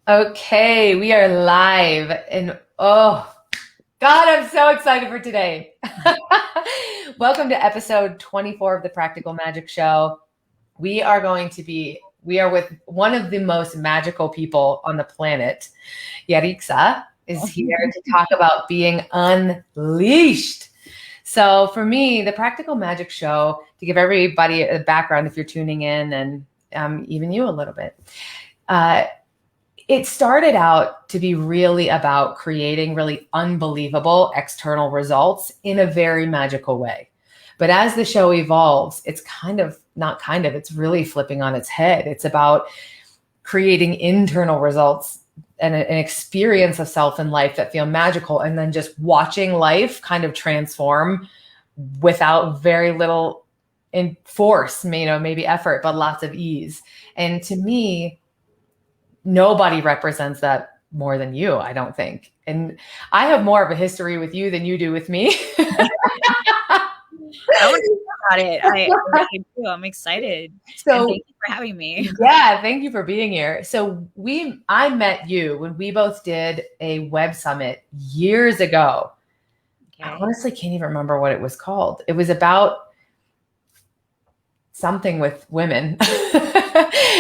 Okay, we are live and oh God, I'm so excited for today. Welcome to episode 24 of the Practical Magic Show. We are with one of the most magical people on the planet. Yarixa is here to talk about being unleashed. So for me, the Practical Magic Show, to give everybody a background if you're tuning in and even you a little bit, it started out to be really about creating really unbelievable external results in a very magical way. But as the show evolves, it's it's really flipping on its head. It's about creating internal results and an experience of self and life that feel magical, and then just watching life kind of transform without very little in force, maybe effort, but lots of ease. And to me, nobody represents that more than you, I don't think. And I have more of a history with you than you do with me. I want to talk about it. I really do. I'm excited. So and thank you for having me. Yeah, thank you for being here. So I met you when we both did a web summit years ago. Okay. I honestly can't even remember what it was called. It was about something with women.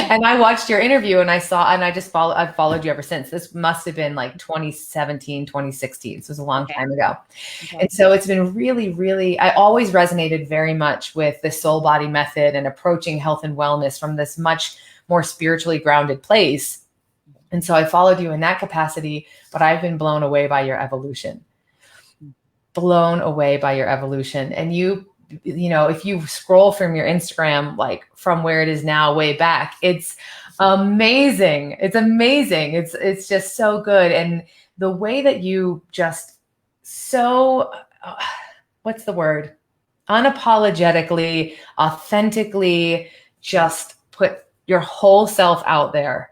And I watched your interview and I've followed you ever since. This must have been like 2017, 2016. So it was a long time ago. Okay. And so it's been really, really, I always resonated very much with the soul body method and approaching health and wellness from this much more spiritually grounded place. And so I followed you in that capacity, but I've been blown away by your evolution. Blown away by your evolution. And if you scroll from your Instagram, like from where it is now way back, it's amazing. It's amazing. It's just so good. And the way that you just what's the word? Unapologetically, authentically just put your whole self out there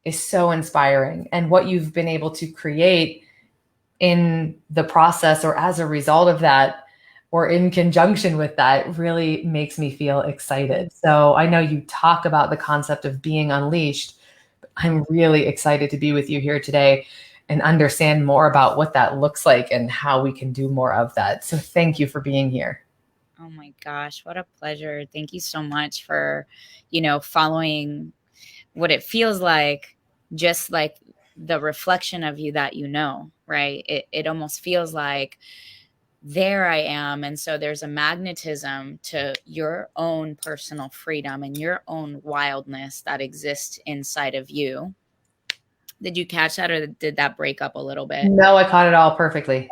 is so inspiring. And what you've been able to create in the process or as a result of that, or in conjunction with that, really makes me feel excited. So I know you talk about the concept of being unleashed. I'm really excited to be with you here today and understand more about what that looks like and how we can do more of that. So thank you for being here. Oh my gosh, what a pleasure. Thank you so much for, following what it feels like, just like the reflection of you that right? It almost feels like there I am. And so there's a magnetism to your own personal freedom and your own wildness that exists inside of you. Did you catch that, or did that break up a little bit? No, I caught it all perfectly.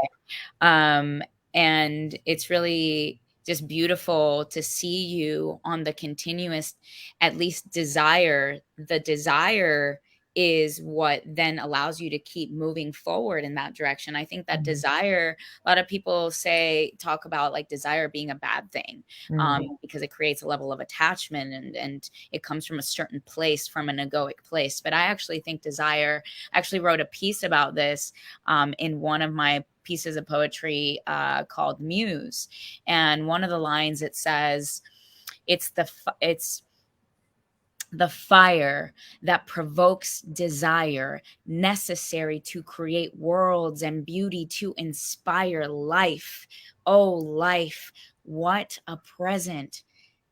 And it's really just beautiful to see you on the continuous, at least desire. The desire is what then allows you to keep moving forward in that direction. I think that desire, a lot of people talk about like desire being a bad thing, because it creates a level of attachment and it comes from a certain place, from an egoic place. But I actually think desire, I actually wrote a piece about this in one of my pieces of poetry called Muse. And one of the lines, it says, it's the fire that provokes desire, necessary to create worlds and beauty, to inspire life. Oh, life, what a present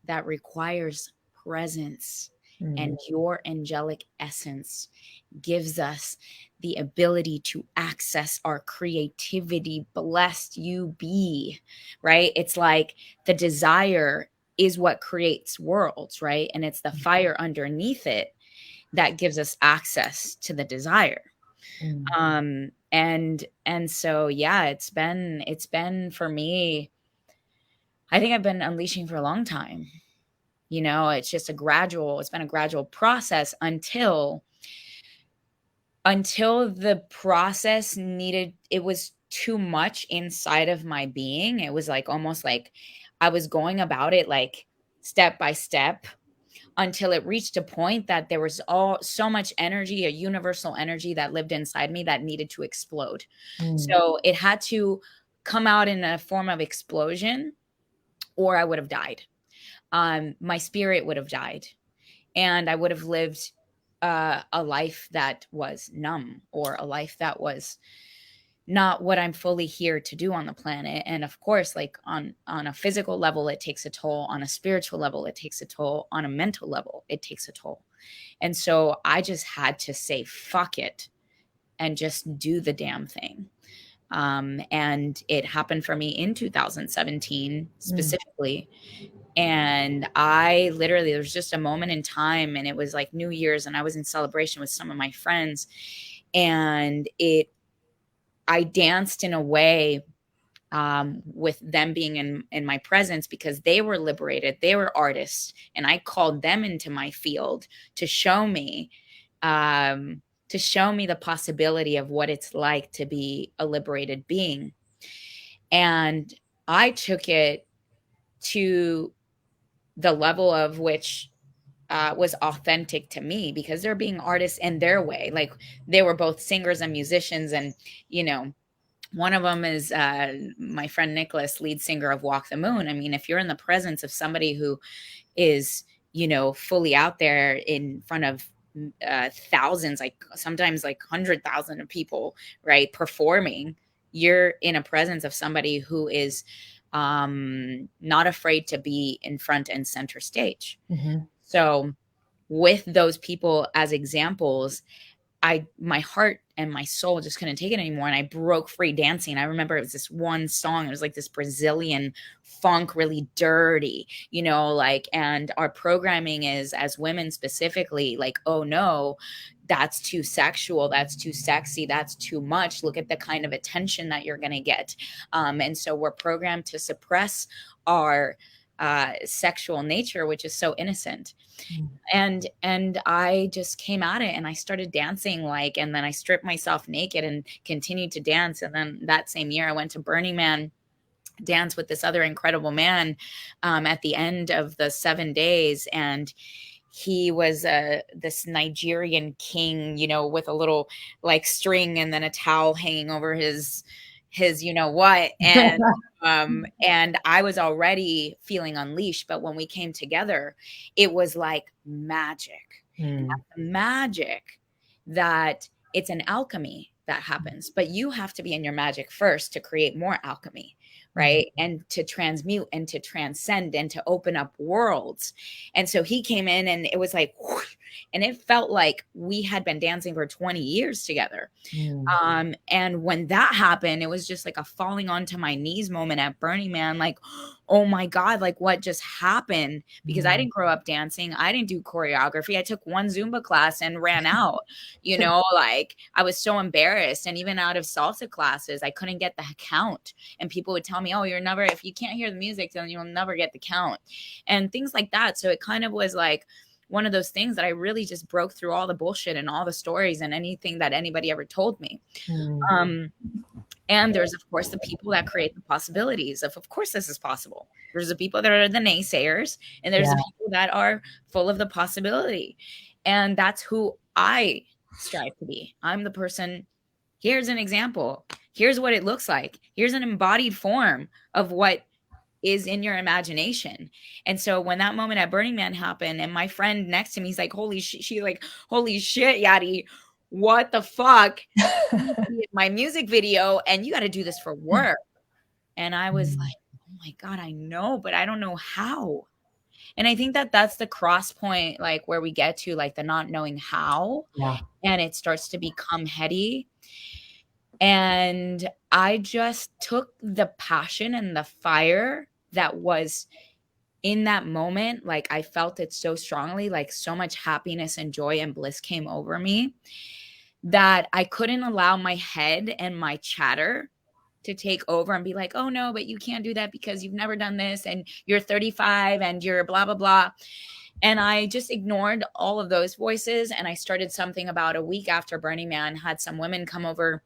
that requires presence. And your angelic essence gives us the ability to access our creativity. Blessed you be, right? It's like the desire is what creates worlds, right? And it's the fire underneath it that gives us access to the desire. And so, yeah, it's been for me, I think I've been unleashing for a long time. It's been a gradual process until the process it was too much inside of my being. It was like almost like I was going about it like step by step, until it reached a point that there was so much energy, a universal energy that lived inside me that needed to explode. So it had to come out in a form of explosion, or I would have died. My spirit would have died, and I would have lived a life that was numb, or a life that was not what I'm fully here to do on the planet. And of course, like on a physical level, it takes a toll. On a spiritual level, it takes a toll. On a mental level, it takes a toll. And so I just had to say fuck it and just do the damn thing. And it happened for me in 2017 specifically. And I literally, there was just a moment in time, and it was like New Year's, and I was in celebration with some of my friends, and I danced in a way, with them being in my presence, because they were liberated, they were artists, and I called them into my field to show me, the possibility of what it's like to be a liberated being. And I took it to the level of which was authentic to me, because they're being artists in their way. Like, they were both singers and musicians, and one of them is my friend Nicholas, lead singer of Walk the Moon. I mean, if you're in the presence of somebody who is, fully out there in front of thousands, like sometimes like 100,000 of people, right, performing, you're in a presence of somebody who is not afraid to be in front and center stage. So with those people as examples, my heart and my soul just couldn't take it anymore. And I broke free dancing. I remember it was this one song. It was like this Brazilian funk, really dirty, and our programming is, as women specifically, like, oh no, that's too sexual. That's too sexy. That's too much. Look at the kind of attention that you're going to get. And so we're programmed to suppress our sexual nature, which is so innocent. And I just came at it, and I started dancing, and then I stripped myself naked and continued to dance. And then that same year I went to Burning Man, dance with this other incredible man at the end of the 7 days. And he was this Nigerian king, with a little like string and then a towel hanging over his what. And I was already feeling unleashed, but when we came together, it was like magic. Magic that it's an alchemy that happens, but you have to be in your magic first to create more alchemy, right? And to transmute and to transcend and to open up worlds. And so he came in, and it was like, whoosh, and it felt like we had been dancing for 20 years together. And when that happened, it was just like a falling onto my knees moment at Burning Man. Like, oh my God, like what just happened? Because I didn't grow up dancing. I didn't do choreography. I took one Zumba class and ran out, like I was so embarrassed. And even out of salsa classes, I couldn't get the count. And people would tell me, oh, if you can't hear the music, then you'll never get the count, and things like that. So it kind of was like one of those things that I really just broke through all the bullshit and all the stories and anything that anybody ever told me. And there's, of course, the people that create the possibilities of course, this is possible. There's the people that are the naysayers, and there's the people that are full of the possibility. And that's who I strive to be. I'm the person. Here's an example. Here's what it looks like. Here's an embodied form of what is in your imagination. And so when that moment at Burning Man happened, and my friend next to me, he's like, holy shit, Yadi, what the fuck? My music video, and you got to do this for work. And I was like, oh my God, I know, but I don't know how. And I think that that's the cross point, like where we get to, like the not knowing how, and it starts to become heady. And I just took the passion and the fire that was in that moment. Like I felt it so strongly, like so much happiness and joy and bliss came over me, that I couldn't allow my head and my chatter to take over and be like, oh no, but you can't do that because you've never done this, and you're 35 and you're blah, blah, blah. And I just ignored all of those voices. And I started something about a week after Burning Man, had some women come over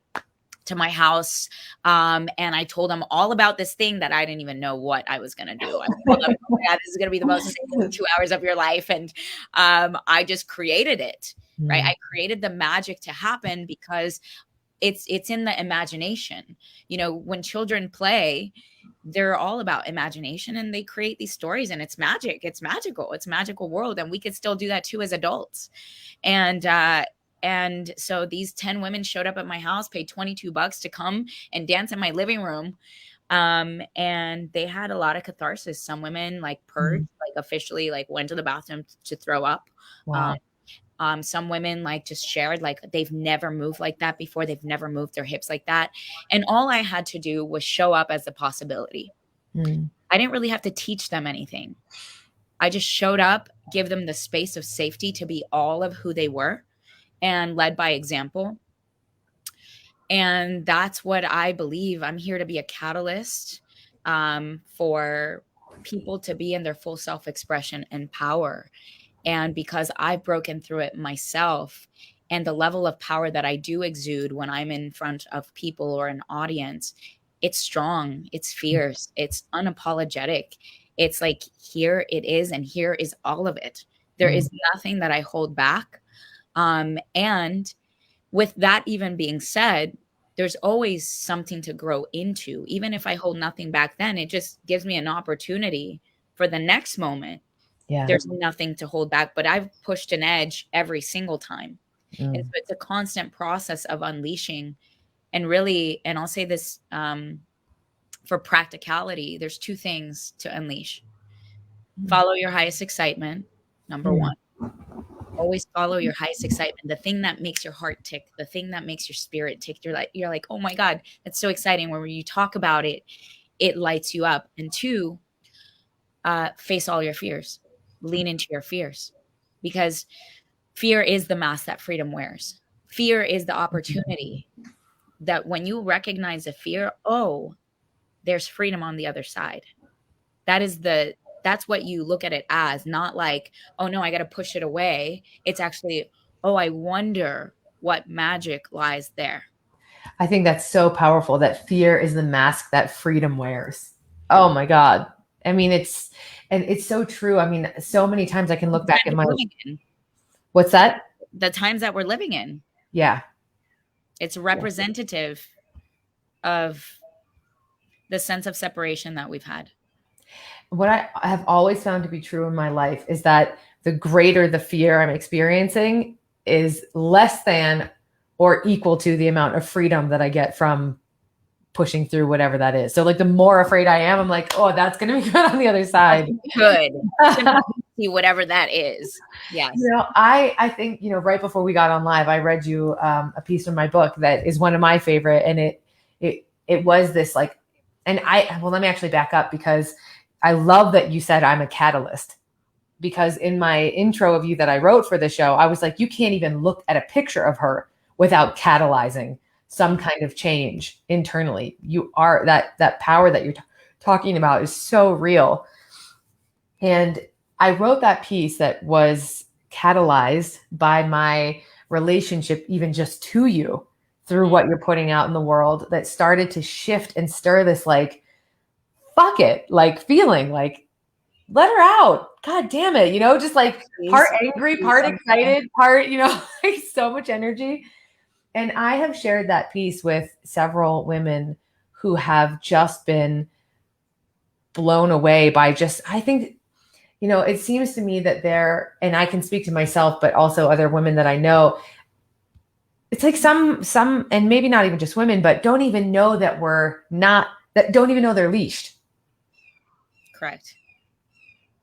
to my house. And I told them all about this thing that I didn't even know what I was going to do. I told them, oh my God, this is going to be the most exciting 2 hours of your life. And I just created it, right? I created the magic to happen because it's in the imagination. You know, when children play, they're all about imagination, and they create these stories, and it's magic. It's magical. It's a magical world. And we could still do that too as adults. And so these 10 women showed up at my house, paid $22 to come and dance in my living room. And they had a lot of catharsis. Some women like purged, like officially like went to the bathroom to throw up. Wow. Some women like just shared like they've never moved like that before. They've never moved their hips like that. And all I had to do was show up as a possibility. I didn't really have to teach them anything. I just showed up, give them the space of safety to be all of who they were, and led by example. And that's what I believe. I'm here to be a catalyst for people to be in their full self-expression and power. And because I've broken through it myself, and the level of power that I do exude when I'm in front of people or an audience, it's strong, it's fierce, it's unapologetic. It's like, here it is, and here is all of it. There is nothing that I hold back. And with that even being said, there's always something to grow into. Even if I hold nothing back then, it just gives me an opportunity for the next moment. Yeah. There's nothing to hold back, but I've pushed an edge every single time. And so it's a constant process of unleashing. And really, and I'll say this for practicality, there's two things to unleash. Follow your highest excitement, number one. Always follow your highest excitement, the thing that makes your heart tick, the thing that makes your spirit tick. You're like, oh my God, that's so exciting. When you talk about it, it lights you up. And two, face all your fears. Lean into your fears, because fear is the mask that freedom wears. Fear is the opportunity that when you recognize a fear, oh, there's freedom on the other side. That's what you look at it as, not like, oh no, I got to push it away. It's actually, oh, I wonder what magic lies there. I think that's so powerful, that fear is the mask that freedom wears. Oh my God. I mean, it's so true. I mean, so many times I can look back at my, what's that? The times that we're living in. Yeah. It's representative of the sense of separation that we've had. What I have always found to be true in my life is that the greater the fear I'm experiencing is less than or equal to the amount of freedom that I get from pushing through whatever that is. So like the more afraid I am, I'm like, oh, that's going to be good on the other side. Good. See whatever that is. Yes. You know, I think, you know, right before we got on live, I read you a piece from my book that is one of my favorite. And it was this like, and let me actually back up, because I love that you said I'm a catalyst, because in my intro of you that I wrote for the show, I was like, you can't even look at a picture of her without catalyzing some kind of change internally. You are that power that you're talking about is so real. And I wrote that piece that was catalyzed by my relationship, even just to you, through what you're putting out in the world, that started to shift and stir this like, fuck it, like feeling like, let her out. God damn it. You know, just like part angry, part excited, part, you know, like so much energy. And I have shared that piece with several women who have just been blown away by just, I think, you know, it seems to me that and I can speak to myself, but also other women that I know, it's like some, and maybe not even just women, but don't even know that don't even know they're leashed. Correct.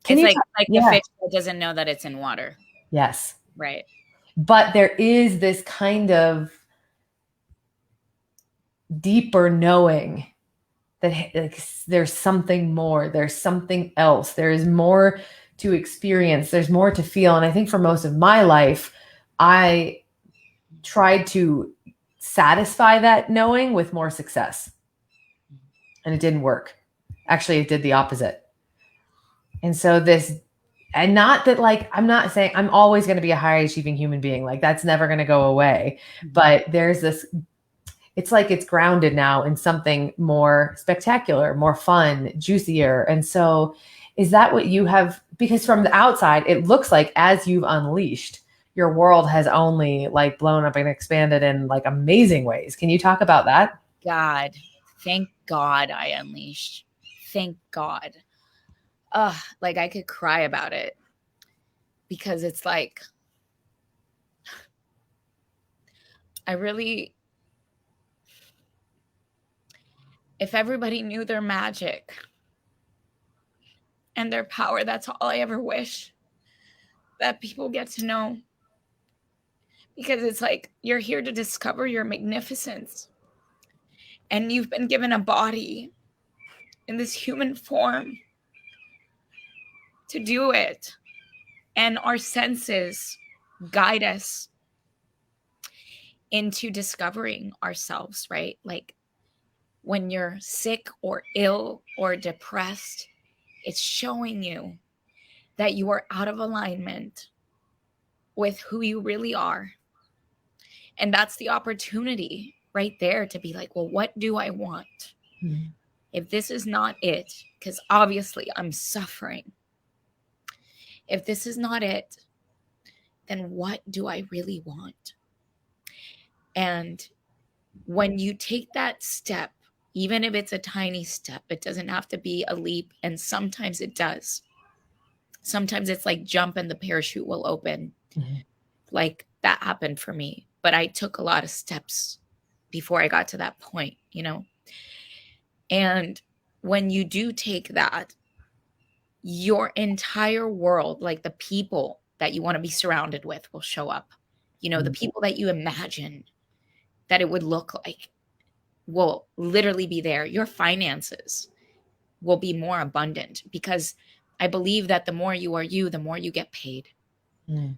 It's like the fish that doesn't know that it's in water. Yes. Right. But there is this kind of deeper knowing that like, there's something more, there's something else, there is more to experience, there's more to feel. And I think for most of my life, I tried to satisfy that knowing with more success. And it didn't work. Actually, it did the opposite. And so and not that like, I'm not saying I'm always going to be a high achieving human being. Like that's never going to go away. But there's this, it's like it's grounded now in something more spectacular, more fun, juicier. And so is that what you have? Because from the outside, it looks like as you've unleashed, your world has only like blown up and expanded in like amazing ways. Can you talk about that? God, thank God I unleashed. Thank God. Like I could cry about it because it's like, I really, if everybody knew their magic and their power, that's all I ever wish that people get to know. Because it's like, you're here to discover your magnificence. And you've been given a body in this human form to do it. And our senses guide us into discovering ourselves, right? Like when you're sick or ill or depressed, it's showing you that you are out of alignment with who you really are. And that's the opportunity right there to be like, well, what do I want? Mm-hmm. If this is not it, because obviously I'm suffering, if this is not it, then what do I really want? And when you take that step, even if it's a tiny step, it doesn't have to be a leap. And sometimes it does. Sometimes it's like jump and the parachute will open. Mm-hmm. Like that happened for me. But I took a lot of steps before I got to that point, you know? And when you do take that, your entire world, like the people that you want to be surrounded with, will show up. You know, the people that you imagine that it would look like will literally be there. Your finances will be more abundant because I believe that the more you are you, the more you get paid. Mm.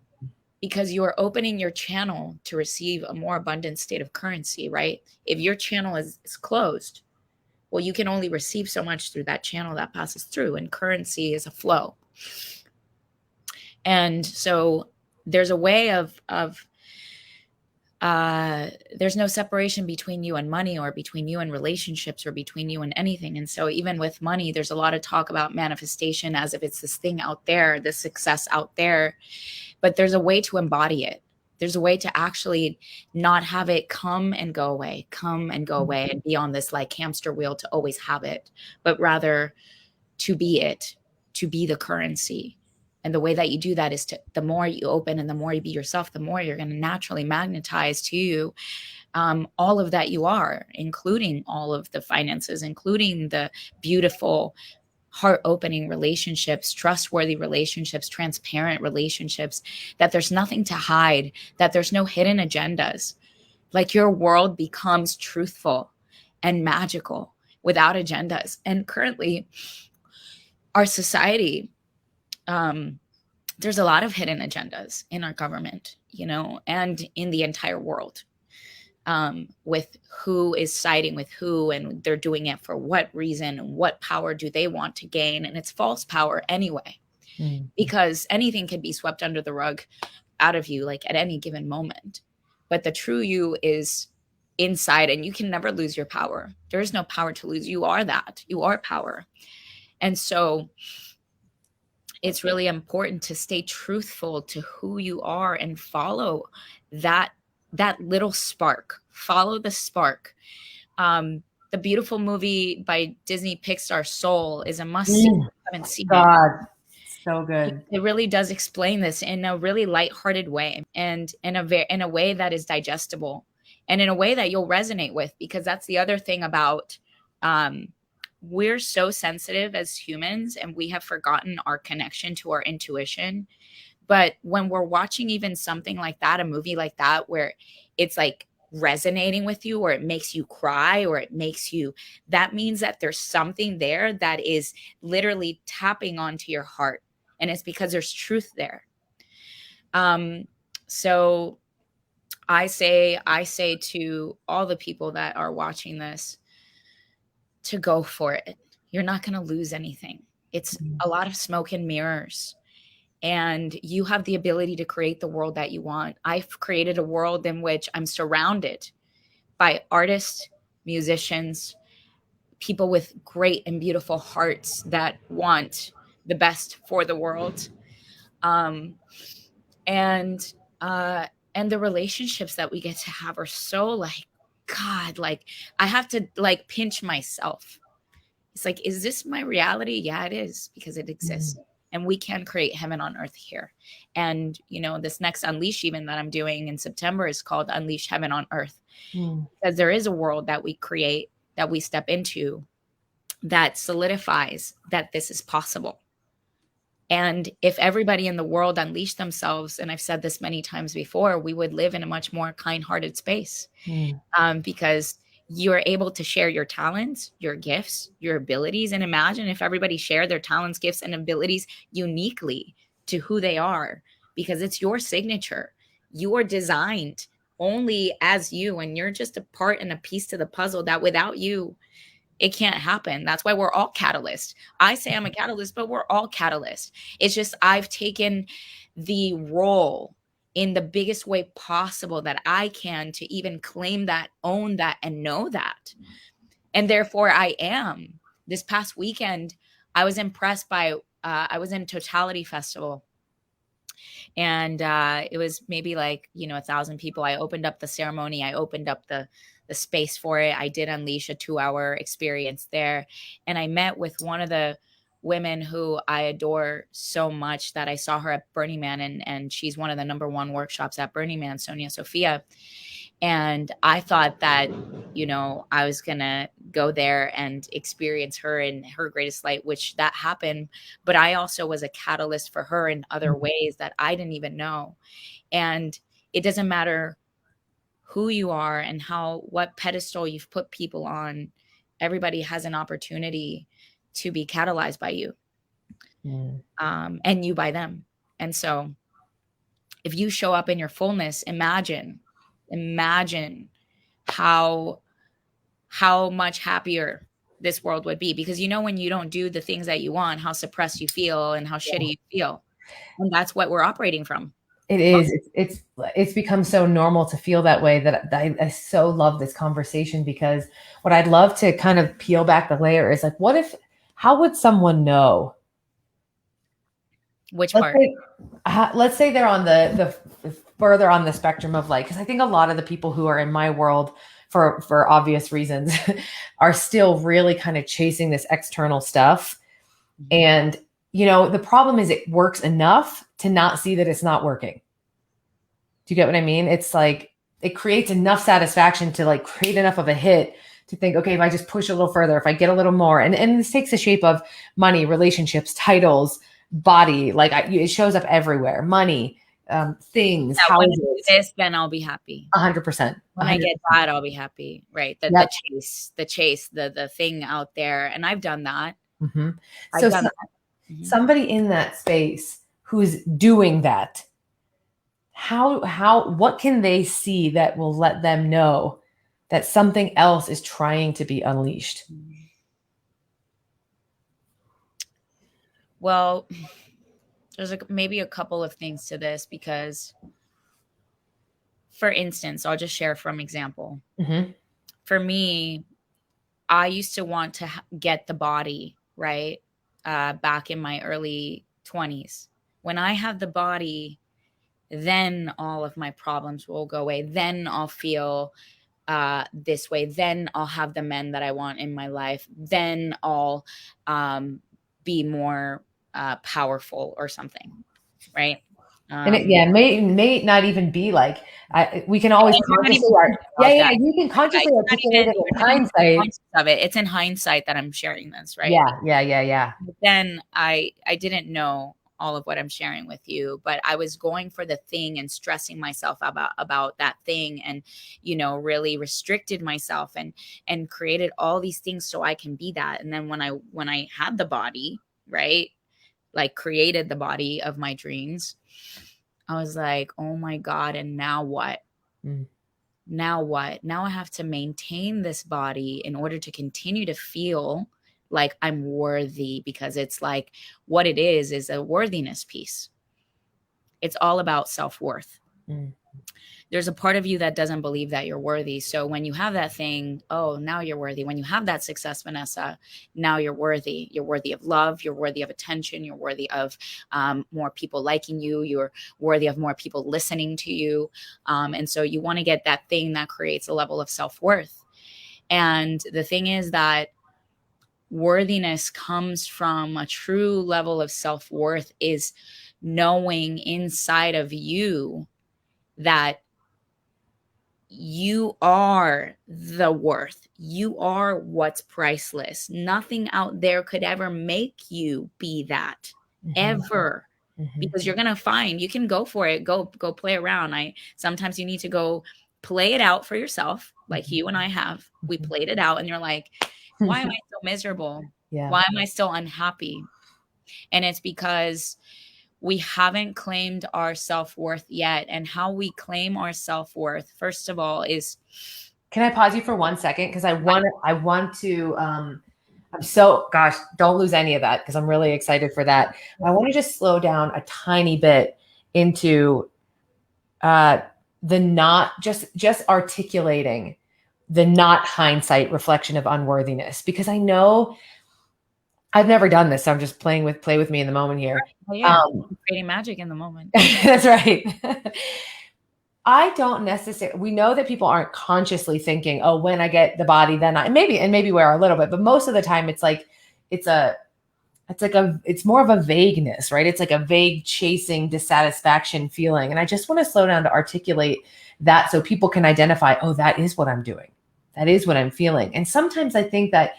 Because you are opening your channel to receive a more abundant state of currency, right? If your channel is closed, well, you can only receive so much through that channel that passes through, and currency is a flow. And so there's a way of there's no separation between you and money, or between you and relationships, or between you and anything. And so even with money, there's a lot of talk about manifestation as if it's this thing out there, this success out there, but there's a way to embody it. There's a way to actually not have it come and go away, and be on this like hamster wheel to always have it, but rather to be it, to be the currency. And the way that you do that is to, the more you open and the more you be yourself, the more you're going to naturally magnetize to you all of that you are, including all of the finances, including the beautiful, heart opening relationships, trustworthy relationships, transparent relationships, that there's nothing to hide, that there's no hidden agendas. Like your world becomes truthful and magical without agendas. And currently, our society, there's a lot of hidden agendas in our government, you know, and in the entire world, with who is siding with who, and they're doing it for what reason, and what power do they want to gain. And it's false power anyway, because anything can be swept under the rug out of you, like at any given moment. But the true you is inside, and you can never lose your power. There is no power to lose. You are that. You are power. And so it's really important to stay truthful to who you are and follow that little spark. Follow the spark. The beautiful movie by Disney Pixar, Soul, is a must see. I haven't seen God, so good. it really does explain this in a really lighthearted way, and in a way that is digestible, and in a way that you'll resonate with, because that's the other thing about we're so sensitive as humans, and we have forgotten our connection to our intuition. But when we're watching even something like that, a movie like that, where it's like resonating with you, or it makes you cry, or it makes you, that means that there's something there that is literally tapping onto your heart. And it's because there's truth there. So I say to all the people that are watching this, to go for it. You're not going to lose anything. It's a lot of smoke and mirrors. And you have the ability to create the world that you want. I've created a world in which I'm surrounded by artists, musicians, people with great and beautiful hearts that want the best for the world. And And the relationships that we get to have are so like, God, like I have to like pinch myself. It's like, is this my reality? Yeah, it is, because it exists. And we can create heaven on earth here. And, you know, this next Unleash even that I'm doing in September is called Unleash Heaven on Earth. Because there is a world that we create, that we step into, that solidifies that this is possible. And if everybody in the world unleashed themselves, and I've said this many times before, we would live in a much more kind-hearted space, because you're able to share your talents, your gifts, your abilities. And imagine if everybody shared their talents, gifts, and abilities uniquely to who they are, because it's your signature. You are designed only as you, and you're just a part and a piece to the puzzle that without you, it can't happen. That's why we're all catalyst. I say I'm a catalyst, but we're all catalyst. It's just I've taken the role in the biggest way possible that I can to even claim that, own that, and know that. And therefore I am. This past weekend, I was impressed by, I was in Totality Festival. And it was maybe like, you know, 1,000 people. I opened up the ceremony. I opened up the space for it. I did unleash a 2-hour experience there. And I met with one of the women who I adore so much, that I saw her at Burning Man. And she's one of the #1 workshops at Burning Man, Sonia Sophia. And I thought that, you know, I was going to go there and experience her in her greatest light, which that happened. But I also was a catalyst for her in other ways that I didn't even know. And it doesn't matter who you are and what pedestal you've put people on. Everybody has an opportunity to be catalyzed by you, and you by them. And so if you show up in your fullness, imagine how much happier this world would be. Because, you know, when you don't do the things that you want, how suppressed you feel and how shitty you feel. And that's what we're operating from. It is. It's become so normal to feel that way that I so love this conversation, because what I'd love to kind of peel back the layer is like, how would someone know? Which part? Let's say they're on the further on the spectrum of like, because I think a lot of the people who are in my world, for obvious reasons, are still really kind of chasing this external stuff. And, you know, the problem is it works enough to not see that it's not working. Do you get what I mean? It's like, it creates enough satisfaction to like create enough of a hit to think, okay, if I just push a little further, if I get a little more, and this takes the shape of money, relationships, titles, body, like it shows up everywhere. Money, things, yeah, when I do this, then I'll be happy. 100%. When I get that, I'll be happy. Right. The chase, the thing out there. And I've done that. So somebody in that space who's doing that, what can they see that will let them know that something else is trying to be unleashed? Well, there's maybe a couple of things to this, because, for instance, I'll just share from example. For me, I used to want to get the body, right? Back in my early 20s. When I have the body, then all of my problems will go away. Then I'll feel this way. Then I'll have the men that I want in my life. Then I'll be more powerful or something, right? And it may not even be like, we can always consciously you can consciously articulate it in hindsight of it. It's in hindsight that I'm sharing this, right? Yeah. But then I didn't know all of what I'm sharing with you, but I was going for the thing and stressing myself about that thing, and, you know, really restricted myself and created all these things so I can be that. And then when I had the body, right, like created the body of my dreams, I was like, oh my God, and now what? Now what? Now I have to maintain this body in order to continue to feel like I'm worthy, because it's like what it is a worthiness piece. It's all about self-worth. there's a part of you that doesn't believe that you're worthy. So when you have that thing, oh, now you're worthy. When you have that success, Vanessa, now you're worthy. You're worthy of love. You're worthy of attention. You're worthy of more people liking you. You're worthy of more people listening to you. And so you want to get that thing that creates a level of self-worth. And the thing is that worthiness comes from a true level of self-worth, is knowing inside of you that you are the worth. You are what's priceless. Nothing out there could ever make you be that, ever. Because you're gonna find, you can go for it, go play around. Sometimes you need to go play it out for yourself, like you and I have. We played it out, and you're like, why am I so miserable? Yeah. Why am I still unhappy? And it's because we haven't claimed our self-worth yet. And how we claim our self-worth, first of all, is... Can I pause you for 1 second? Because I want to, I'm so, gosh, don't lose any of that, because I'm really excited for that. I want to just slow down a tiny bit into the not just articulating the not hindsight reflection of unworthiness, because I know I've never done this. So I'm just play with me in the moment here. Oh, yeah. Creating magic in the moment. That's right. I don't necessarily, we know that people aren't consciously thinking, oh, when I get the body, then maybe we are a little bit, but most of the time it's like, it's more of a vagueness, right? It's like a vague chasing dissatisfaction feeling. And I just want to slow down to articulate that so people can identify, oh, that is what I'm doing. That is what I'm feeling. And sometimes I think that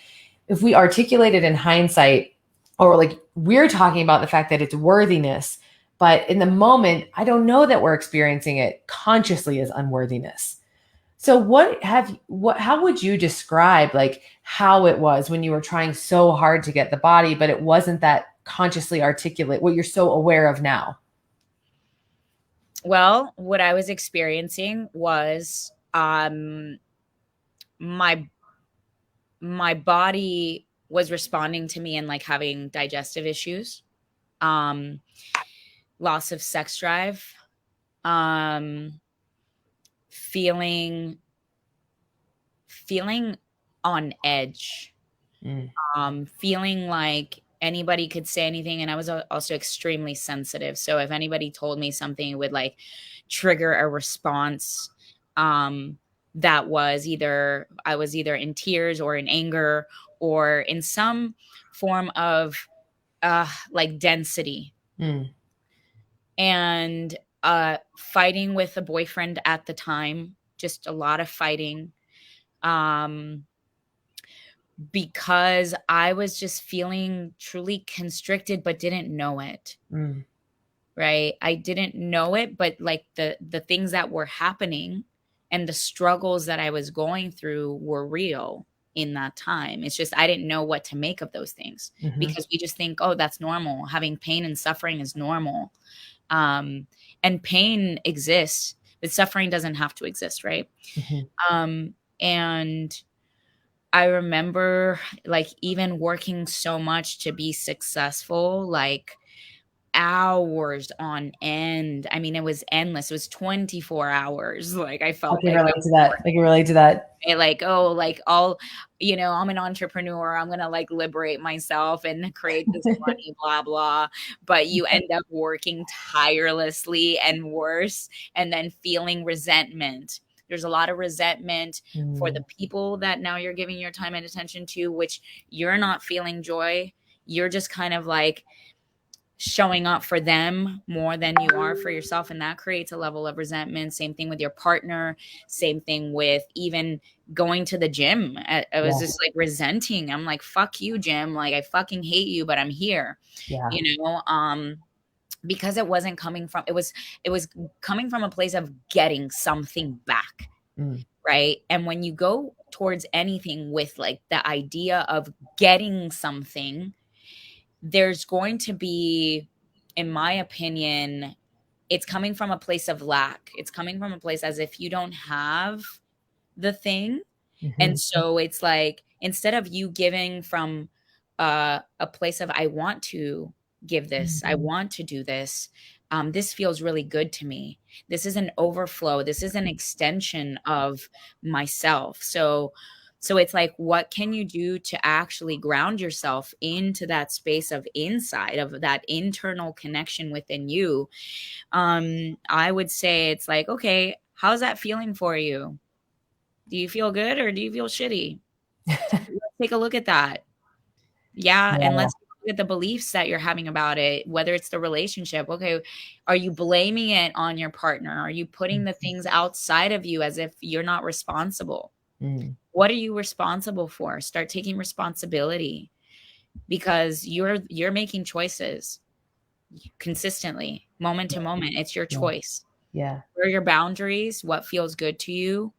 if we articulate it in hindsight, or like we're talking about the fact that it's worthiness, but in the moment, I don't know that we're experiencing it consciously as unworthiness. So how would you describe like how it was when you were trying so hard to get the body, but it wasn't that consciously articulate, what you're so aware of now? Well, what I was experiencing was my body was responding to me and like having digestive issues, loss of sex drive, feeling on edge, feeling like anybody could say anything. And I was also extremely sensitive. So if anybody told me something, it would like trigger a response that was I was either in tears or in anger or in some form of like density. And fighting with a boyfriend at the time, just a lot of fighting, because I was just feeling truly constricted, but didn't know it. Right? I didn't know it, but like the things that were happening and the struggles that I was going through were real in that time. It's just I didn't know what to make of those things, because we just think, oh, that's normal. Having pain and suffering is normal. And pain exists, but suffering doesn't have to exist, right? And I remember like even working so much to be successful, like hours on end. I mean, it was endless. It was 24 hours. Like I felt I can relate to that. Like, oh, like all, I'm an entrepreneur. I'm going to like liberate myself and create this money, blah, blah. But you end up working tirelessly and worse, and then feeling resentment. There's a lot of resentment for the people that now you're giving your time and attention to, which you're not feeling joy. You're just kind of like showing up for them more than you are for yourself. And that creates a level of resentment. Same thing with your partner. Same thing with even going to the gym. I was just like resenting. I'm like, fuck you, gym. Like I fucking hate you, but I'm here, because it wasn't coming from, it was coming from a place of getting something back. Right. And when you go towards anything with like the idea of getting something, there's going to be, in my opinion, it's coming from a place of lack. It's coming from a place as if you don't have the thing. And so it's like, instead of you giving from a place of, I want to give this, I want to do this, This feels really good to me. This is an overflow. This is an extension of myself. So it's like, what can you do to actually ground yourself into that space of inside, of that internal connection within you? I would say it's like, okay, how's that feeling for you? Do you feel good or do you feel shitty? Let's take a look at that. Yeah, and Yeah. let's look at the beliefs that you're having about it, whether it's the relationship. Okay, are you blaming it on your partner? Are you putting the things outside of you as if you're not responsible? Mm. What are you responsible for? Start taking responsibility, because you're making choices consistently, moment to moment. It's your Yeah. choice. Yeah. Where are your boundaries? What feels good to you?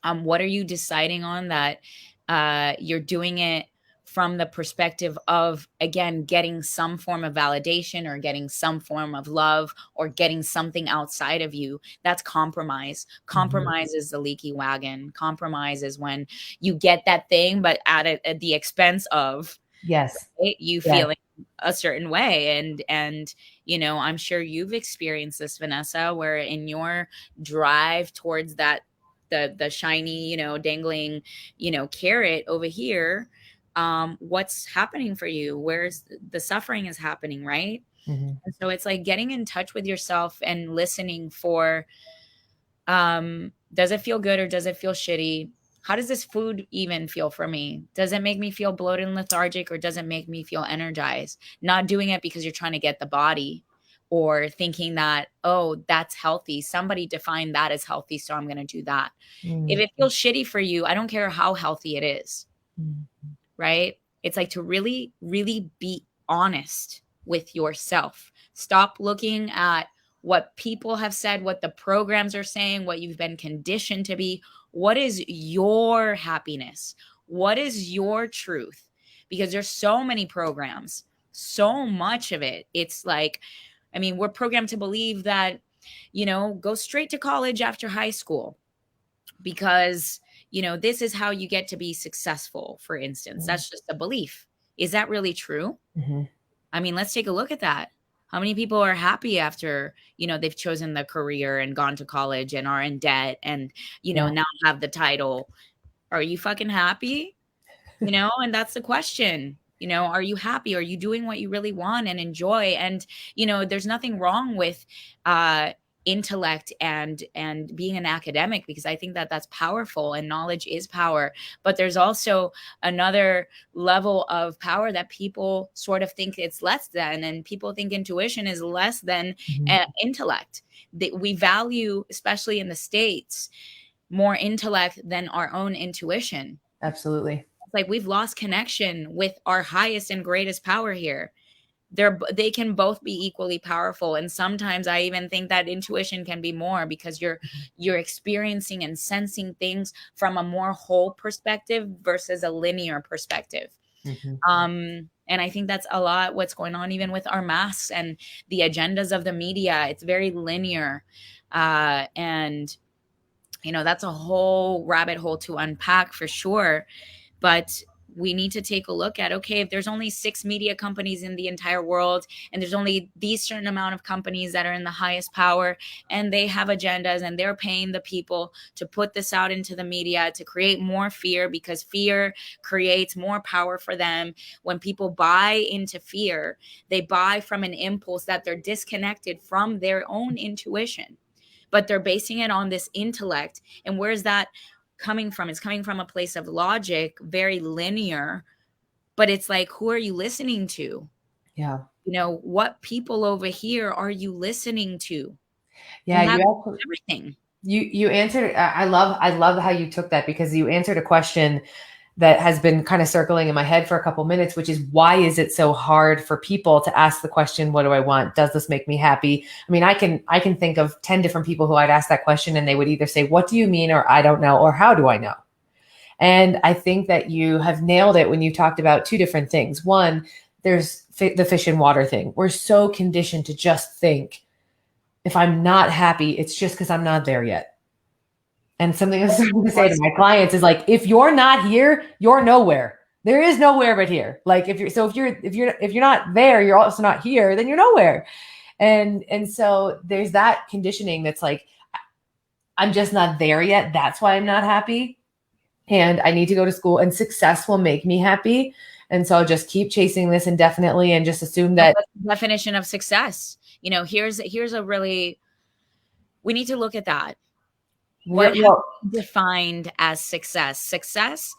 What are you deciding on that you're doing it from the perspective of, again, getting some form of validation or getting some form of love or getting something outside of you? That's compromise. Compromise is the leaky wagon. Compromise is when you get that thing, but at the expense of, Yes. right, you Yes. feeling a certain way. And I'm sure you've experienced this, Vanessa, where in your drive towards that, the shiny, dangling, carrot over here, what's happening for you? Where's the suffering is happening, right? Mm-hmm. And so it's like getting in touch with yourself and listening for, does it feel good or does it feel shitty? How does this food even feel for me? Does it make me feel bloated and lethargic, or does it make me feel energized? Not doing it because you're trying to get the body, or thinking that, oh, that's healthy. Somebody defined that as healthy, so I'm going to do that. If Mm-hmm. it feels shitty for you, I don't care how healthy it is, right? It's like to really, really be honest with yourself. Stop looking at what people have said, what the programs are saying, what you've been conditioned to be. What is your happiness? What is your truth? Because there's so many programs, so much of it. It's like, I mean, we're programmed to believe that, go straight to college after high school, because this is how you get to be successful, for instance. That's just a belief. Is that really true? Mm-hmm. I mean, let's take a look at that. How many people are happy after they've chosen the career and gone to college and are in debt and Yeah. now have the title? Are you fucking happy? And that's the question. Are you happy? Are you doing what you really want and enjoy? And there's nothing wrong with intellect and being an academic, because I think that that's powerful and knowledge is power. But there's also another level of power that people sort of think it's less than, and people think intuition is less than intellect. That we value, especially in the States, more intellect than our own intuition. Absolutely. Like, we've lost connection with our highest and greatest power here. They can both be equally powerful, and sometimes I even think that intuition can be more, because you're experiencing and sensing things from a more whole perspective versus a linear perspective. And I think that's a lot what's going on even with our masks and the agendas of the media. It's very linear, and that's a whole rabbit hole to unpack for sure. But we need to take a look at, okay, if there's only 6 media companies in the entire world, and there's only these certain amount of companies that are in the highest power, and they have agendas, and they're paying the people to put this out into the media to create more fear, because fear creates more power for them. When people buy into fear, they buy from an impulse that they're disconnected from their own intuition, but they're basing it on this intellect. And where's that coming from? It's coming from a place of logic, very linear, but it's like, who are you listening to? Yeah. What people over here are you listening to? Yeah. And that's everything. You answered. I love how you took that, because you answered a question that has been kind of circling in my head for a couple minutes, which is, why is it so hard for people to ask the question, what do I want? Does this make me happy? I mean, I can think of 10 different people who I'd ask that question, and they would either say, what do you mean? Or I don't know. Or how do I know? And I think that you have nailed it when you talked about 2 different things. One, there's the fish and water thing. We're so conditioned to just think, if I'm not happy, it's just because I'm not there yet. And something I'm starting to say to my clients is like, if you're not here, you're nowhere. There is nowhere but here. Like, if you're not there, you're also not here, then you're nowhere. And so there's that conditioning that's like, I'm just not there yet. That's why I'm not happy. And I need to go to school, and success will make me happy. And so I'll just keep chasing this indefinitely and just assume that. What's the definition of success? Here's a really, we need to look at that. What defined as success? Success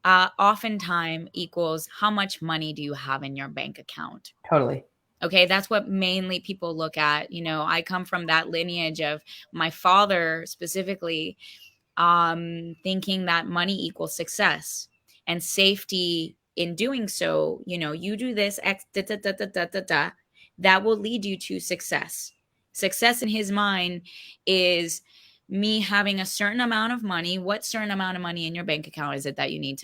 oftentimes equals how much money do you have in your bank account? Totally. Okay, that's what mainly people look at. I come from that lineage of my father specifically thinking that money equals success and safety in doing so. You do this X, da, da, da, da, da, da, da, that will lead you to success. Success in his mind is me having a certain amount of money. What certain amount of money in your bank account is it that you need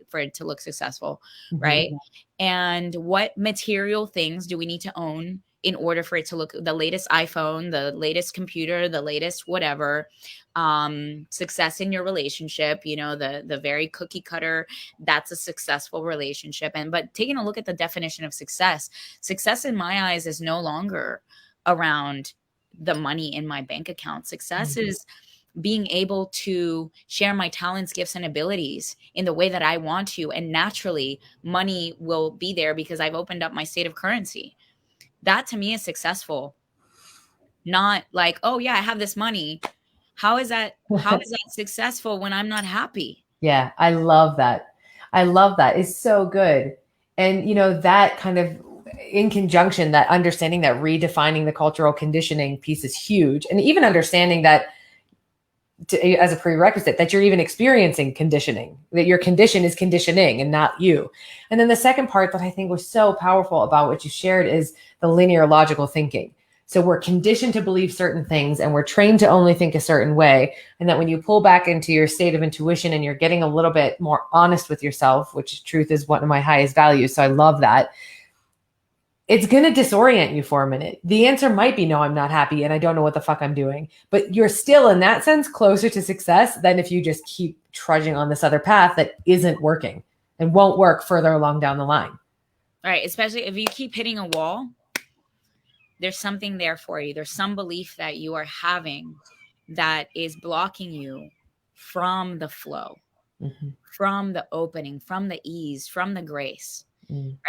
for it to look successful, right? And what material things do we need to own in order for it to look, the latest iPhone, the latest computer, the latest whatever. Success in your relationship, the very cookie cutter, that's a successful relationship. But taking a look at the definition of success in my eyes is no longer around the money in my bank account. Success is being able to share my talents, gifts, and abilities in the way that I want to. And naturally, money will be there because I've opened up my state of currency. That to me is successful. Not like, oh yeah, I have this money. How is that successful when I'm not happy? Yeah, I love that. It's so good. And that kind of in conjunction, that understanding that redefining the cultural conditioning piece is huge. And even understanding that as a prerequisite that you're even experiencing conditioning, that your condition is conditioning and not you. And then the second part that I think was so powerful about what you shared is the linear logical thinking. So we're conditioned to believe certain things, and we're trained to only think a certain way. And that when you pull back into your state of intuition and you're getting a little bit more honest with yourself, which truth is one of my highest values. So I love that. It's going to disorient you for a minute. The answer might be, no, I'm not happy and I don't know what the fuck I'm doing. But you're still, in that sense, closer to success than if you just keep trudging on this other path that isn't working and won't work further along down the line. Right. Especially if you keep hitting a wall, there's something there for you. There's some belief that you are having that is blocking you from the flow, from the opening, from the ease, from the grace.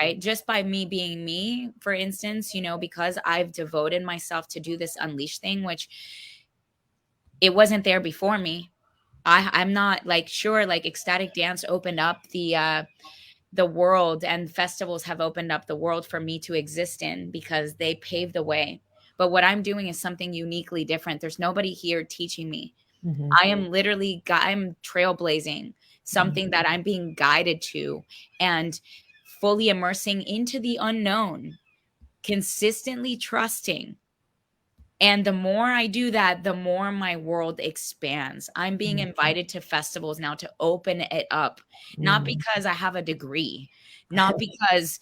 Right? Just by me being me, for instance, because I've devoted myself to do this unleash thing, which it wasn't there before me. I'm not sure, ecstatic dance opened up the world, and festivals have opened up the world for me to exist in because they paved the way. But what I'm doing is something uniquely different. There's nobody here teaching me. I am literally, I'm trailblazing something that I'm being guided to, and fully immersing into the unknown, consistently trusting. And the more I do that, the more my world expands. I'm being invited to festivals now to open it up, not because I have a degree, not because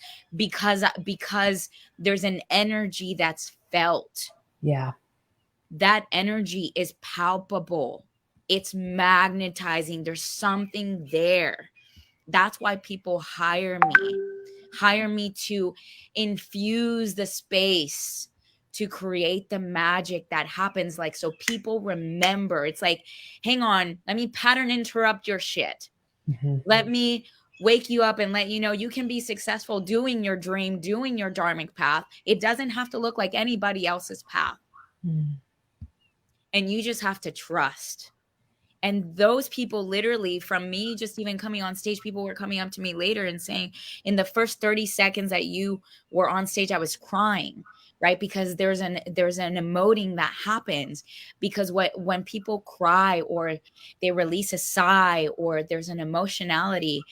there's an energy that's felt. Yeah. That energy is palpable. It's magnetizing. There's something there. That's why people hire me to infuse the space, to create the magic that happens, so people remember. It's like, hang on, let me pattern interrupt your shit. Let me wake you up and let you know you can be successful doing your dream, doing your dharmic path. It doesn't have to look like anybody else's path. And you just have to trust. And those people, literally, from me just even coming on stage, people were coming up to me later and saying, in the first 30 seconds that you were on stage, I was crying, right? Because there's an emoting that happens, because when people cry or they release a sigh or there's an emotionality,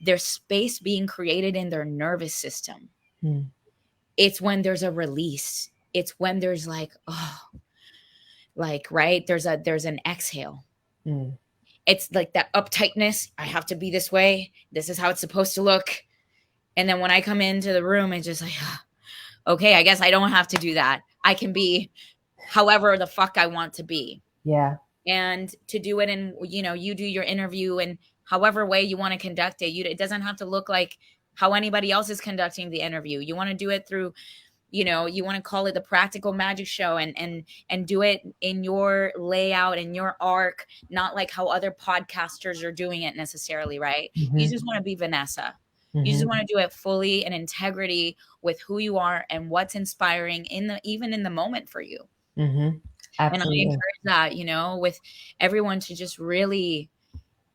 there's space being created in their nervous system. It's when there's a release. It's when there's right? There's an exhale. It's like that uptightness. I have to be this way. This is how it's supposed to look. And then when I come into the room, it's just like, okay, I guess I don't have to do that. I can be however the fuck I want to be. Yeah. And to do it in, you do your interview in however way you want to conduct it. It doesn't have to look like how anybody else is conducting the interview. You want to do it through you know, you want to call it the practical magic show, and do it in your layout and your arc, not like how other podcasters are doing it necessarily, right? You just want to be Vanessa. You just want to do it fully in integrity with who you are and what's inspiring in the even in the moment for you. And I Absolutely. encourage that, you know, with everyone to just really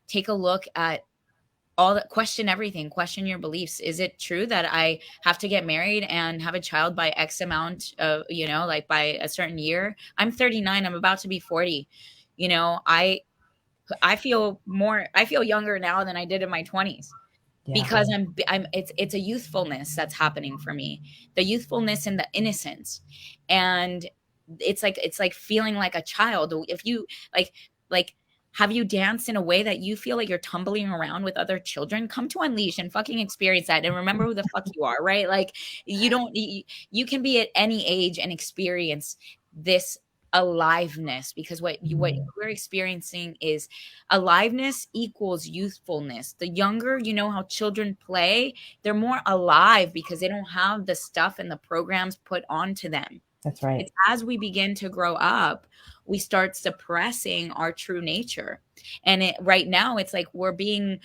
take a look at all that, question everything, question your beliefs. Is it true that I have to get married and have a child by X amount of, you know, like by a certain year? I'm 39, I'm about to be 40. You know, I feel younger now than I did in my 20s Yeah. because it's a youthfulness that's happening for me. The youthfulness and the innocence. And it's like feeling like a child. If you like have you danced in a way that you feel like you're tumbling around with other children? Come to Unleash and fucking experience that and remember who the fuck you are, right? Like you can be at any age and experience this aliveness, because what we're experiencing is aliveness equals youthfulness. The younger, you know how children play, they're more alive because they don't have the stuff and the programs put onto them. That's right. It's as we begin to grow up, we start suppressing our true nature. And right now, it's like we're being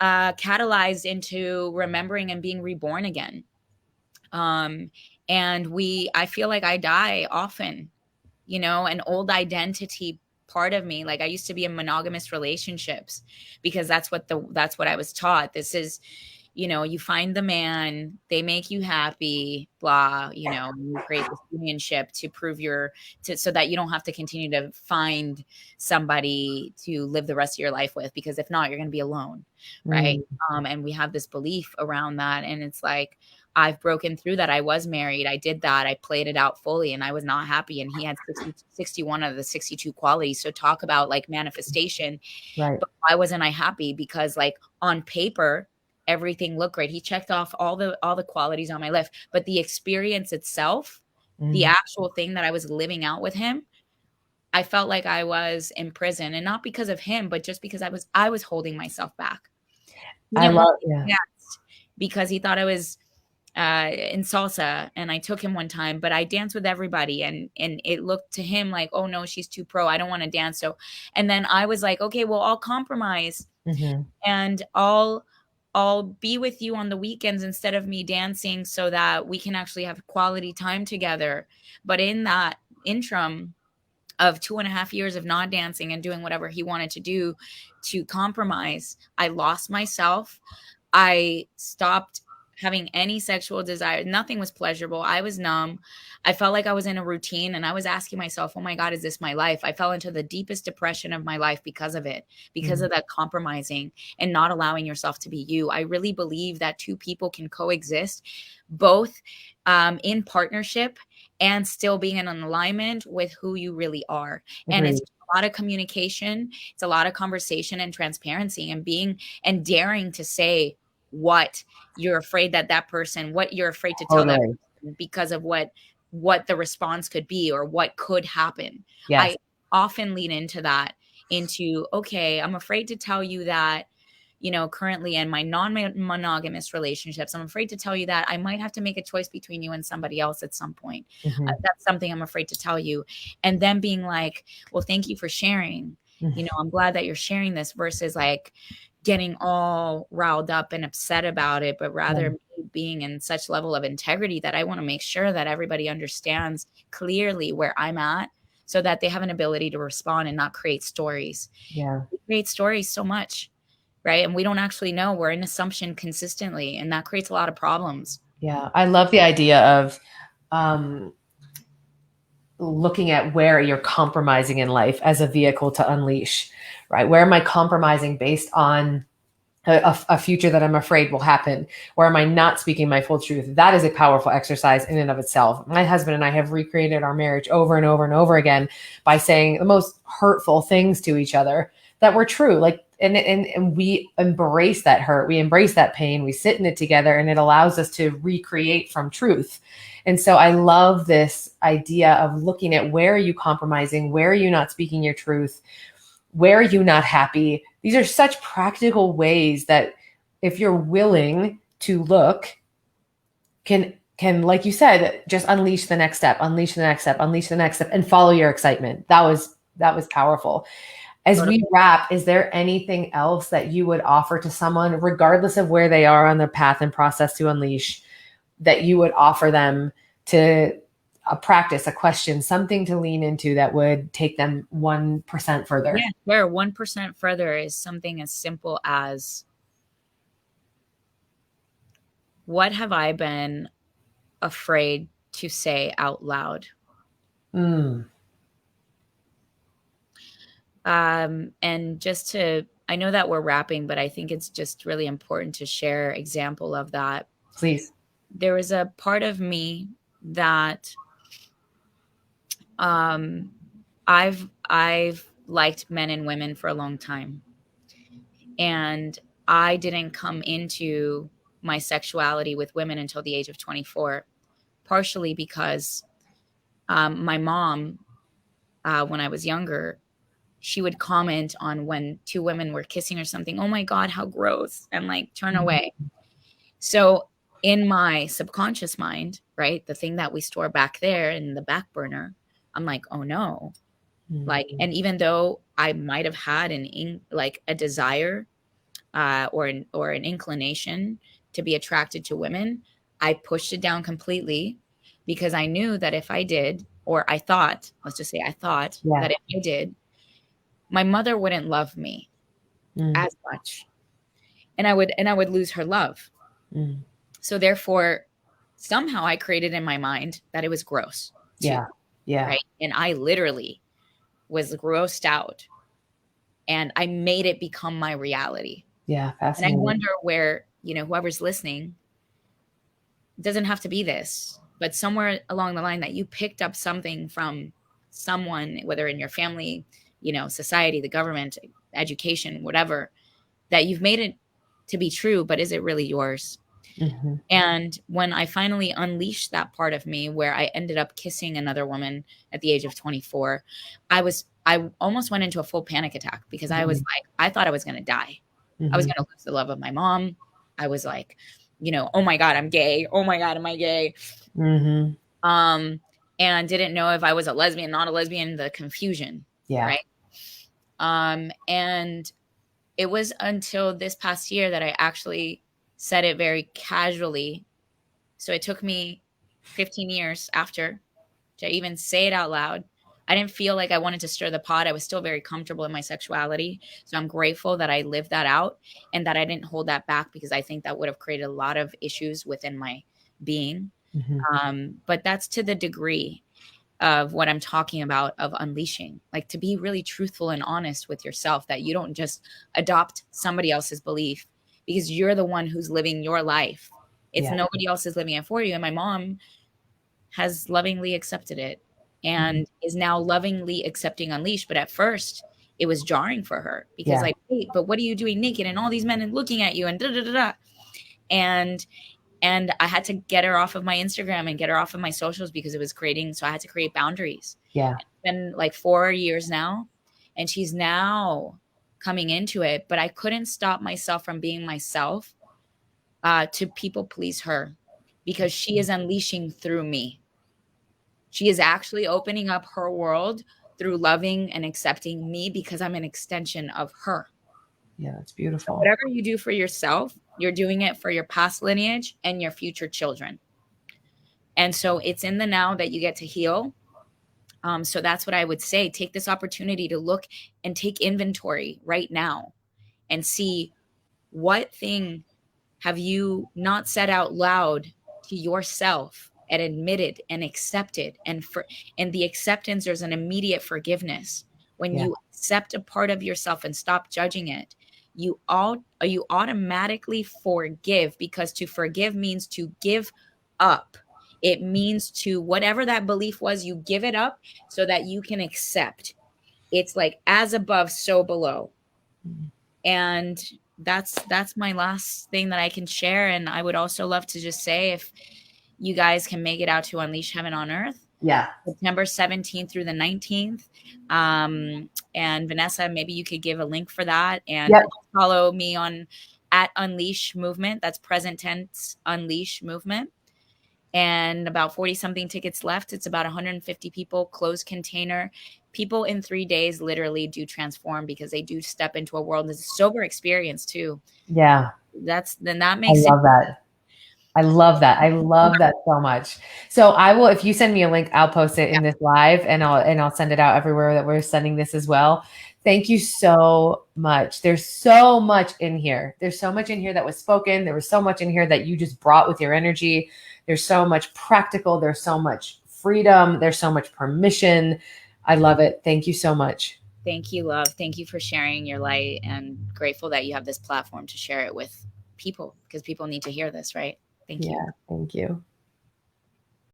catalyzed into remembering and being reborn again. And I feel like I die often, you know, an old identity part of me. Like I used to be in monogamous relationships because that's what I was taught. This is, you know, you find the man, they make you happy, blah, you know, you create this unionship to prove so that you don't have to continue to find somebody to live the rest of your life with, because if not, you're going to be alone. Right. And we have this belief around that. And it's like, I've broken through that. I was married. I did that. I played it out fully and I was not happy. And he had 61 of the 62 qualities. So talk about like manifestation. Right. But why wasn't I happy? Because like on paper, everything looked great. He checked off all the qualities on my list, but the experience itself, the actual thing that I was living out with him, I felt like I was in prison, and not because of him, but just because I was holding myself back. I love, yeah. Because he thought I was in salsa, and I took him one time, but I danced with everybody, and it looked to him like, oh no, she's too pro, I don't want to dance. So, and then I was like, okay, well, I'll compromise and I'll be with you on the weekends instead of me dancing so that we can actually have quality time together. But in that interim of 2.5 years of not dancing and doing whatever he wanted to do to compromise, I lost myself. I stopped having any sexual desire. Nothing was pleasurable. I was numb. I felt like I was in a routine, and I was asking myself, oh my God, is this my life? I fell into the deepest depression of my life because of it, because of that compromising and not allowing yourself to be you. I really believe that two people can coexist, both in partnership and still being in an alignment with who you really are. And it's a lot of communication. It's a lot of conversation and transparency, and being and daring to say what you're afraid what you're afraid to tell that person because of what the response could be or what could happen. Yes. I often lean into that, okay, I'm afraid to tell you that, you know, currently in my non-monogamous relationships, I'm afraid to tell you that I might have to make a choice between you and somebody else at some point. That's something I'm afraid to tell you. And then being like, well, thank you for sharing. You know, I'm glad that you're sharing this, versus like getting all riled up and upset about it, but rather being in such level of integrity that I want to make sure that everybody understands clearly where I'm at, so that they have an ability to respond and not create stories. Yeah. We create stories so much, right? And we don't actually know. We're in assumption consistently, and that creates a lot of problems. Yeah. I love the idea of looking at where you're compromising in life as a vehicle to unleash, right? Where am I compromising based on a future that I'm afraid will happen? Where am I not speaking my full truth? That is a powerful exercise in and of itself. My husband and I have recreated our marriage over and over and over again by saying the most hurtful things to each other that were true. Like, and we embrace that hurt. We embrace that pain. We sit in it together, and it allows us to recreate from truth. And so I love this idea of looking at where are you compromising? Where are you not speaking your truth? Where are you not happy? These are such practical ways that if you're willing to look, can can, like you said, just unleash the next step, unleash the next step, unleash the next step, and follow your excitement. That was powerful. As Totally. we wrap, is there anything else that you would offer to someone, regardless of where they are on their path and process to unleash, that you would offer them to a practice, a question, something to lean into that would take them 1% further? Yeah, where 1% further is something as simple as, what have I been afraid to say out loud? Mm, And just to, I know that we're wrapping, but I think it's just really important to share example of that. please. There was a part of me that um, I've liked men and women for a long time, and I didn't come into my sexuality with women until the age of 24, partially because my mom, when I was younger, she would comment on when two women were kissing or something. Oh my God, how gross. And like turn away. So in my subconscious mind, right, the thing that we store back there in the back burner, I'm like, oh no. Like, and even though I might have had like a desire or an inclination to be attracted to women, I pushed it down completely because I knew that if I did, or I thought, let's just say I thought Yeah. that if I did, my mother wouldn't love me Mm, as much, and I would lose her love. mm. So therefore, somehow I created in my mind that it was gross too, Yeah. Yeah. right? And I literally was grossed out, and I made it become my reality. Yeah. And I Fascinating. wonder where, whoever's listening, it doesn't have to be this, but somewhere along the line that you picked up something from someone, whether in your family, society, the government, education, whatever, that you've made it to be true, but is it really yours? Hmm. And when I finally unleashed that part of me where I ended up kissing another woman at the age of 24, I almost went into a full panic attack because I was like, I thought I was going to die. I was Hmm. going to lose the love of my mom. I was like, oh my God, I'm gay. Oh my God, am I gay? Hmm. Um, and didn't know if I was a lesbian, not a lesbian, the confusion, Yeah. right? And it was until this past year that I actually said it very casually. So it took me 15 years after to even say it out loud. I didn't feel like I wanted to stir the pot. I was still very comfortable in my sexuality. So I'm grateful that I lived that out and that I didn't hold that back, because I think that would have created a lot of issues within my being. Hmm. But that's to the degree of what I'm talking about, of unleashing, like to be really truthful and honest with yourself, that you don't just adopt somebody else's belief, because you're the one who's living your life. It's Yeah. nobody else is living it for you. And my mom has lovingly accepted it Mhm. and is now lovingly accepting Unleash. But at first, it was jarring for her because, Yeah. like, wait, but what are you doing naked and all these men looking at you and da da da da. And I had to get her off of my Instagram and get her off of my socials because it was creating. So I had to create boundaries. Yeah. It's been like 4 years now, and she's now coming into it. But I couldn't stop myself from being myself to people please her, because she is unleashing through me. She is actually opening up her world through loving and accepting me, because I'm an extension of her. Yeah. That's So beautiful. whatever you do for yourself, you're doing it for your past lineage and your future children. And so it's in the now that you get to heal. So that's what I would say. Take this opportunity to look and take inventory right now and see, what thing have you not said out loud to yourself and admitted and accepted? And the acceptance, there's an immediate forgiveness. When Yeah. you accept a part of yourself and stop judging it, you automatically forgive, because to forgive means to give up. It means to, whatever that belief was, you give it up so that you can accept. It's like as above, so below. Mhm. And that's my last thing that I can share. And I would also love to just say, if you guys can make it out to Unleash Heaven on Earth, Yeah. September 17th through the 19th. And Vanessa, maybe you could give a link for that, and Yep. follow me on at Unleash Movement. That's present tense, Unleash Movement. and about 40 something tickets left. It's about 150 people, closed container. People in 3 days literally do transform because they do step into a world. It's a sober experience too. Yeah. That I makes it. love that. I love that. I love that so much. So I will, if you send me a link, I'll post it Yeah. in this live, and I'll send it out everywhere that we're sending this as well. Thank you so much. There's so much in here. There's so much in here that was spoken. There was so much in here that you just brought with your energy. There's so much practical. There's so much freedom. There's so much permission. I love it. Thank you so much. Thank you, love. Thank you for sharing your light, and grateful that you have this platform to share it with people because people need to hear this, right? Thank you. Yeah, thank you.